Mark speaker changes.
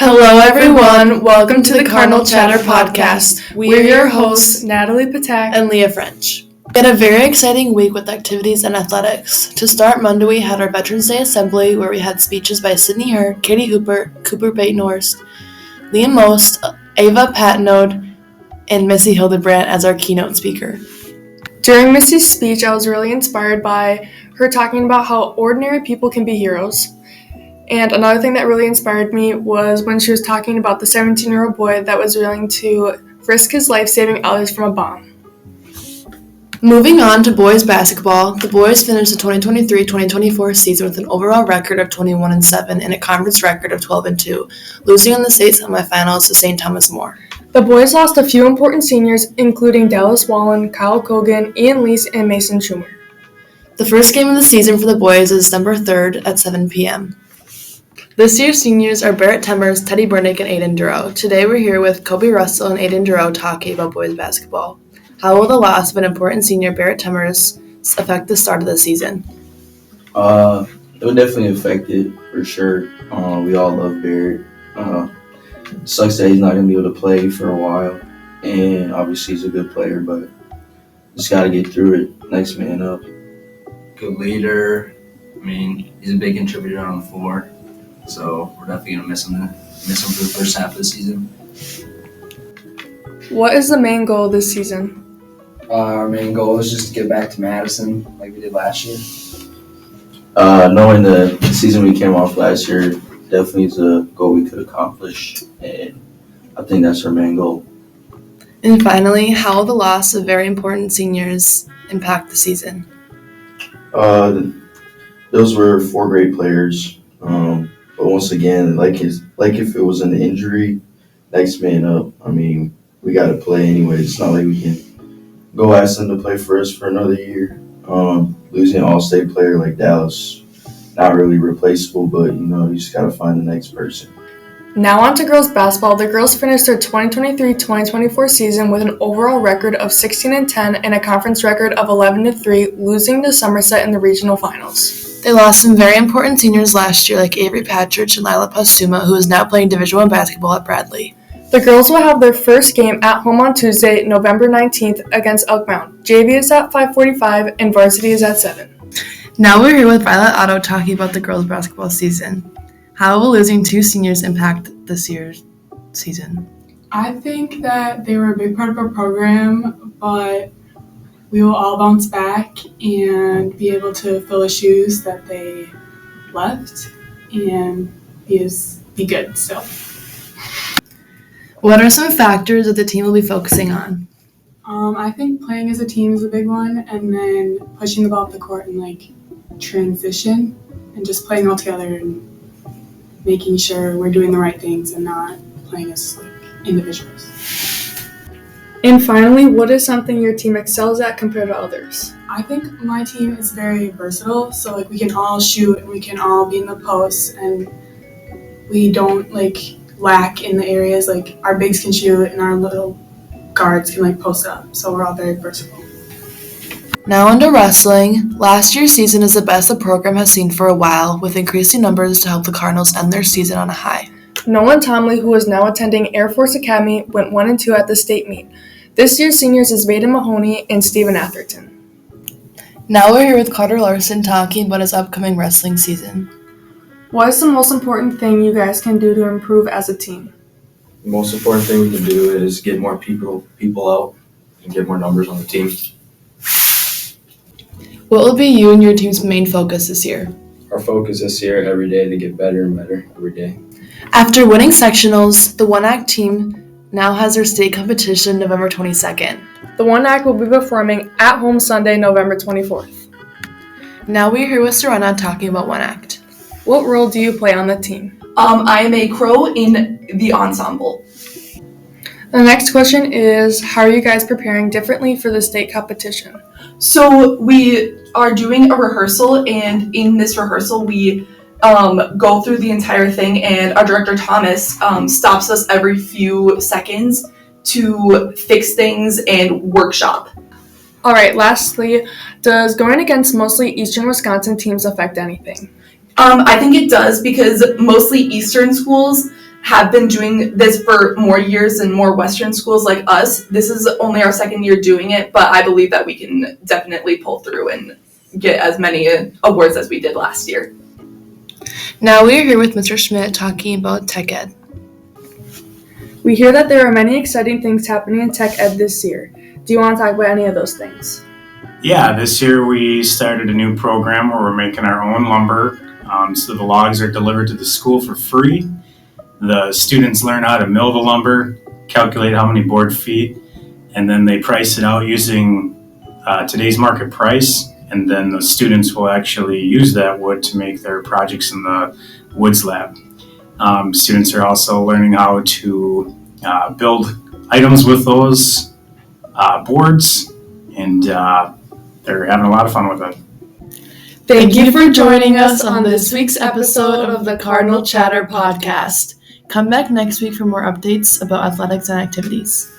Speaker 1: Hello, everyone. Welcome to the Cardinal Chatter podcast. We're your hosts,
Speaker 2: Natalie Patak
Speaker 1: and Leah French. We had a very exciting week with activities and athletics. To start Monday, we had our Veterans Day Assembly, where we had speeches by Sydney Hurd, Katie Hooper, Cooper Batenhorst, Liam Most, Ava Patnode, and Missy Hildebrandt as our keynote speaker.
Speaker 2: During Missy's speech, I was really inspired by her talking about how ordinary people can be heroes. And another thing that really inspired me was when she was talking about the 17-year-old boy that was willing to risk his life saving others from a bomb.
Speaker 1: Moving on to boys basketball, the boys finished the 2023-2024 season with an overall record of 21-7 and a conference record of 12-2, losing in the state semifinals to St. Thomas More.
Speaker 2: The boys lost a few important seniors, including Dallas Wallen, Kyle Kogan, Ian Lease, and Mason Schumer.
Speaker 1: The first game of the season for the boys is December 3rd at 7 p.m. This year's seniors are Barrett Temmers, Teddy Burnick, and Aiden Duro. Today we're here with Kobe Russell and Aiden Duro talking about boys basketball. How will the loss of an important senior, Barrett Temmers, affect the start of the season?
Speaker 3: It would definitely affect it, for sure. We all love Barrett. Sucks that he's not going to be able to play for a while, and obviously he's a good player, but just got to get through it. Next man up.
Speaker 4: Good leader. He's a big contributor on the floor. So we're definitely going to miss him for the first half of the season.
Speaker 2: What is the main goal this season?
Speaker 5: Our main goal is just to get back to Madison like we did last year.
Speaker 3: Knowing the season we came off last year definitely is a goal we could accomplish, and I think that's our main goal.
Speaker 1: And finally, how will the loss of very important seniors impact the season?
Speaker 3: Those were 4 great players. But once again, like if it was an injury, next man up. We got to play anyway. It's not like we can go ask them to play for us for another year. Losing an all-state player like Dallas, not really replaceable, but you just got to find the next person.
Speaker 2: Now on to girls basketball. The girls finished their 2023-2024 season with an overall record of 16-10 and a conference record of 11-3, losing to Somerset in the regional finals.
Speaker 1: They lost some very important seniors last year like Avery Patridge and Lila Postuma, who is now playing Division I basketball at Bradley.
Speaker 2: The girls will have their first game at home on Tuesday, November 19th against Elk Mound. JV is at 5:45 and varsity is at 7.
Speaker 1: Now we're here with Violet Otto talking about the girls basketball season. How will losing 2 seniors impact this year's season?
Speaker 6: I think that they were a big part of our program, but we will all bounce back and be able to fill the shoes that they left and be good still.
Speaker 1: What are some factors that the team will be focusing on?
Speaker 6: I think playing as a team is a big one, and then pushing the ball up the court and transition and just playing all together and making sure we're doing the right things and not playing as individuals.
Speaker 2: And finally, what is something your team excels at compared to others?
Speaker 6: I think my team is very versatile, so we can all shoot and we can all be in the post, and we don't lack in the areas our bigs can shoot and our little guards can post up, so we're all very versatile.
Speaker 1: Now on to wrestling. Last year's season is the best the program has seen for a while, with increasing numbers to help the Cardinals end their season on a high.
Speaker 2: Nolan Tomley, who is now attending Air Force Academy, went 1-2 at the state meet. This year's seniors is Vaden Mahoney and Stephen Atherton.
Speaker 1: Now we're here with Carter Larson talking about his upcoming wrestling season.
Speaker 2: What is the most important thing you guys can do to improve as a team?
Speaker 4: The most important thing we can do is get more people out and get more numbers on the team.
Speaker 1: What will be you and your team's main focus this year?
Speaker 5: Our focus this year, every day, to get better and better every day.
Speaker 1: After winning sectionals, the 1-act team now has their state competition November 22nd.
Speaker 2: The 1-act will be performing at home Sunday, November 24th.
Speaker 1: Now we're here with Serena talking about 1-act.
Speaker 2: What role do you play on the team?
Speaker 7: I am a crow in the ensemble.
Speaker 2: The next question is, how are you guys preparing differently for the state competition?
Speaker 7: So we are doing a rehearsal, and in this rehearsal we go through the entire thing, and our director Thomas stops us every few seconds to fix things and workshop.
Speaker 2: All right, lastly, does going against mostly Eastern Wisconsin teams affect anything?
Speaker 7: I think it does, because mostly Eastern schools have been doing this for more years than more Western schools like us. This is only our second year doing it, but I believe that we can definitely pull through and get as many awards as we did last year.
Speaker 1: Now we are here with Mr. Schmidt talking about Tech Ed.
Speaker 2: We hear that there are many exciting things happening in Tech Ed this year. Do you want to talk about any of those things?
Speaker 8: Yeah, this year we started a new program where we're making our own lumber. So the logs are delivered to the school for free. The students learn how to mill the lumber, calculate how many board feet, and then they price it out using today's market price. And then the students will actually use that wood to make their projects in the woods lab. Students are also learning how to build items with those boards, and they're having a lot of fun with it.
Speaker 1: Thank you for joining us on this week's episode of the Cardinal Chatter podcast. Come back next week for more updates about athletics and activities.